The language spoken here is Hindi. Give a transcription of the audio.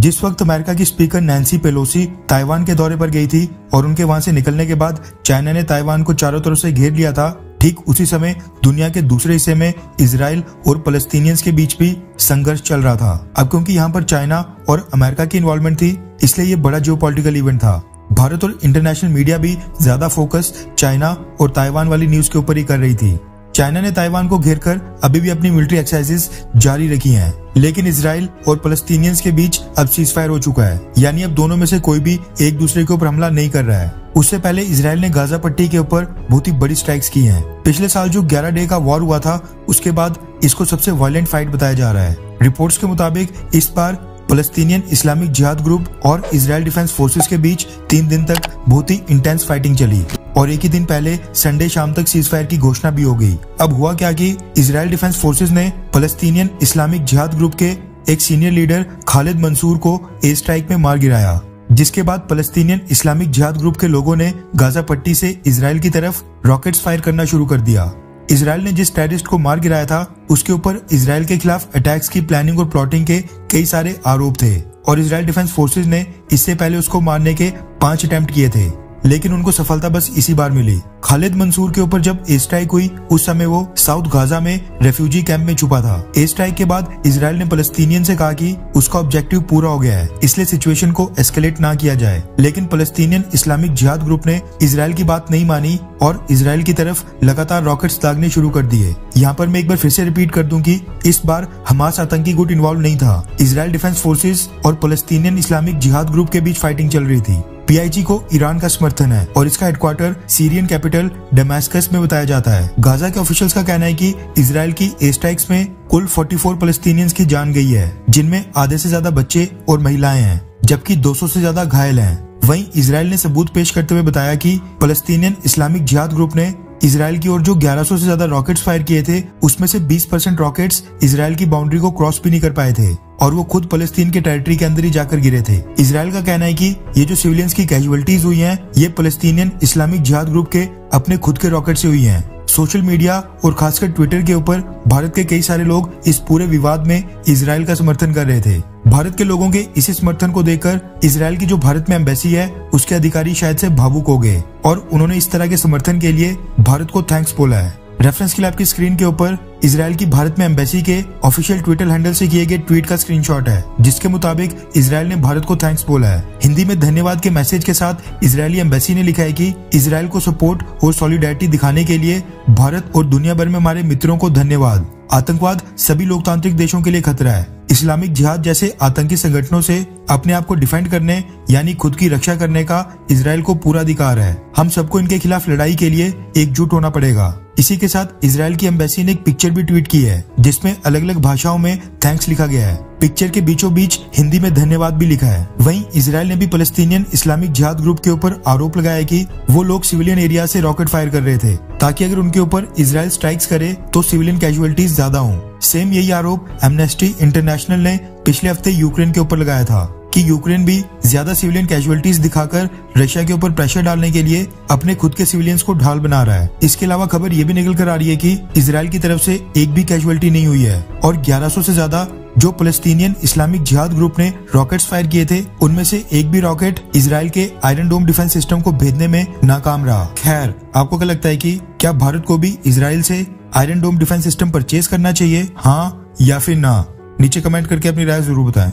जिस वक्त अमेरिका की स्पीकर नैन्सी पेलोसी ताइवान के दौरे पर गई थी और उनके वहां से निकलने के बाद चाइना ने ताइवान को चारों तरफ से घेर लिया था, ठीक उसी समय दुनिया के दूसरे हिस्से में इजराइल और फलस्तीनियंस के बीच भी संघर्ष चल रहा था। अब क्योंकि यहाँ पर चाइना और अमेरिका की इन्वॉल्वमेंट थी, इसलिए ये बड़ा जियोपॉलिटिकल इवेंट था। भारत और इंटरनेशनल मीडिया भी ज्यादा फोकस चाइना और ताइवान वाली न्यूज के ऊपर ही कर रही थी। चाइना ने ताइवान को घेरकर अभी भी अपनी मिलिट्री एक्सरसाइजेस जारी रखी हैं, लेकिन इजराइल और फलस्तीनियंस के बीच अब सीजफायर हो चुका है, यानी अब दोनों में से कोई भी एक दूसरे के ऊपर हमला नहीं कर रहा है। उससे पहले इजराइल ने गाजा पट्टी के ऊपर बहुत ही बड़ी स्ट्राइक्स की हैं। पिछले साल जो 11 डे का वॉर हुआ था, उसके बाद इसको सबसे वायलेंट फाइट बताया जा रहा है। रिपोर्ट्स के मुताबिक इस बार फलस्तीनियन इस्लामिक जिहाद ग्रुप और इजराइल डिफेंस फोर्सेस के बीच 3 दिन तक बहुत ही इंटेंस फाइटिंग चली और एक ही दिन पहले संडे शाम तक सीजफायर की घोषणा भी हो गई। अब हुआ क्या कि इजराइल डिफेंस फोर्सेस ने फलस्तीनियन इस्लामिक जिहाद ग्रुप के एक सीनियर लीडर खालिद मंसूर को एयर स्ट्राइक में मार गिराया, जिसके बाद फलस्तीनियन इस्लामिक जिहाद ग्रुप के लोगों ने गाजा पट्टी से इजराइल की तरफ रॉकेट्स फायर करना शुरू कर दिया। इजराइल ने जिस टेररिस्ट को मार गिराया था, उसके ऊपर इजराइल के खिलाफ अटैक्स की प्लानिंग और प्लॉटिंग के कई सारे आरोप थे और इजराइल डिफेंस फोर्सेस ने इससे पहले उसको मारने के 5 अटेम्प्ट किए थे, लेकिन उनको सफलता बस इसी बार मिली। खालिद मंसूर के ऊपर जब एयर स्ट्राइक हुई, उस समय वो साउथ गाजा में रेफ्यूजी कैंप में छुपा था। एयर स्ट्राइक के बाद इजराइल ने फलस्तीनियन से कहा कि उसका ऑब्जेक्टिव पूरा हो गया है, इसलिए सिचुएशन को एस्केलेट ना किया जाए, लेकिन फलस्तीनियन इस्लामिक जिहाद ग्रुप ने इजराइल की बात नहीं मानी और इजराइल की तरफ लगातार रॉकेट्स दागने शुरू कर दिए। यहाँ पर मैं एक बार फिर से रिपीट कर दूं कि इस बार हमास आतंकी गुट इन्वॉल्व नहीं था। इजराइल डिफेंस फोर्सेस और फलस्तीनियन इस्लामिक जिहाद ग्रुप के बीच फाइटिंग चल रही थी। PIG को ईरान का समर्थन है और इसका हेडक्वार्टर सीरियन कैपिटल डमास्कस में बताया जाता है। गाजा के ऑफिशियल्स का कहना है कि इजराइल की एयर स्ट्राइक्स में कुल 44 फलस्तीनियंस की जान गई है, जिनमें आधे से ज्यादा बच्चे और महिलाएं हैं, जबकि 200 से ज्यादा घायल हैं। वहीं इजराइल ने सबूत पेश करते हुए बताया कि फलस्तीनियन इस्लामिक जिहाद ग्रुप ने इजराइल की ओर जो 1100 से ज्यादा रॉकेट्स फायर किए थे, उसमें से 20% रॉकेट्स इजराइल की बाउंड्री को क्रॉस भी नहीं कर पाए थे और वो खुद फलस्तीन के टेरिटरी के अंदर ही जाकर गिरे थे। इजराइल का कहना है कि ये जो सिविलियंस की कैजुअलिटीज हुई हैं, ये फलस्तीनियन इस्लामिक जिहाद ग्रुप के अपने खुद के रॉकेट से हुई हैं। सोशल मीडिया और खासकर ट्विटर के ऊपर भारत के कई सारे लोग इस पूरे विवाद में इजराइल का समर्थन कर रहे थे। भारत के लोगों के इसी समर्थन को देखकर इजराइल की जो भारत में एम्बेसी है, उसके अधिकारी शायद से भावुक हो गए और उन्होंने इस तरह के समर्थन के लिए भारत को थैंक्स बोला है। रेफरेंस के लिए आपकी स्क्रीन के ऊपर इजराइल की भारत में एम्बेसी के ऑफिशियल ट्विटर हैंडल से किए गए ट्वीट का स्क्रीनशॉट है, जिसके मुताबिक इजराइल ने भारत को थैंक्स बोला है। हिंदी में धन्यवाद के मैसेज के साथ इजरायली एम्बेसी ने लिखा है कि इजराइल को सपोर्ट और सॉलिडेरिटी दिखाने के लिए भारत और दुनिया भर में हमारे मित्रों को धन्यवाद। आतंकवाद सभी लोकतांत्रिक देशों के लिए खतरा है। इस्लामिक जिहाद जैसे आतंकी संगठनों से अपने आप को डिफेंड करने यानी खुद की रक्षा करने का इजराइल को पूरा अधिकार है। हम सबको इनके खिलाफ लड़ाई के लिए एकजुट होना पड़ेगा। इसी के साथ इजराइल की एम्बेसी ने एक पिक्चर भी ट्वीट की है, जिसमें अलग अलग भाषाओं में थैंक्स लिखा गया है। पिक्चर के बीचों बीच हिंदी में धन्यवाद भी लिखा है। वहीं इजराइल ने भी फलस्तीनियन इस्लामिक जिहाद ग्रुप के ऊपर आरोप लगाया कि वो लोग सिविलियन एरिया से रॉकेट फायर कर रहे थे, ताकि अगर उनके ऊपर इजराइल स्ट्राइक्स करे तो सिविलियन कैजुअलिटीज ज्यादा हों। सेम यही आरोप एमनेस्टी इंटरनेशनल ने पिछले हफ्ते यूक्रेन के ऊपर लगाया था कि यूक्रेन भी ज्यादा सिविलियन कैजुअलिटीज दिखाकर रशिया के ऊपर प्रेशर डालने के लिए अपने खुद के सिविलियंस को ढाल बना रहा है। इसके अलावा खबर ये भी निकल कर आ रही है कि इजराइल की तरफ से एक भी कैजुअलिटी नहीं हुई है और 1100 से ज्यादा जो फलस्तीनियन इस्लामिक जिहाद ग्रुप ने रॉकेट्स फायर किए थे, उनमें से एक भी रॉकेट इजराइल के आयरन डोम डिफेंस सिस्टम को भेदने में नाकाम रहा। खैर, आपको क्या लगता है कि क्या भारत को भी इजराइल से आयरन डोम डिफेंस सिस्टम परचेज करना चाहिए, हाँ या फिर ना? नीचे कमेंट करके अपनी राय जरूर बताएं।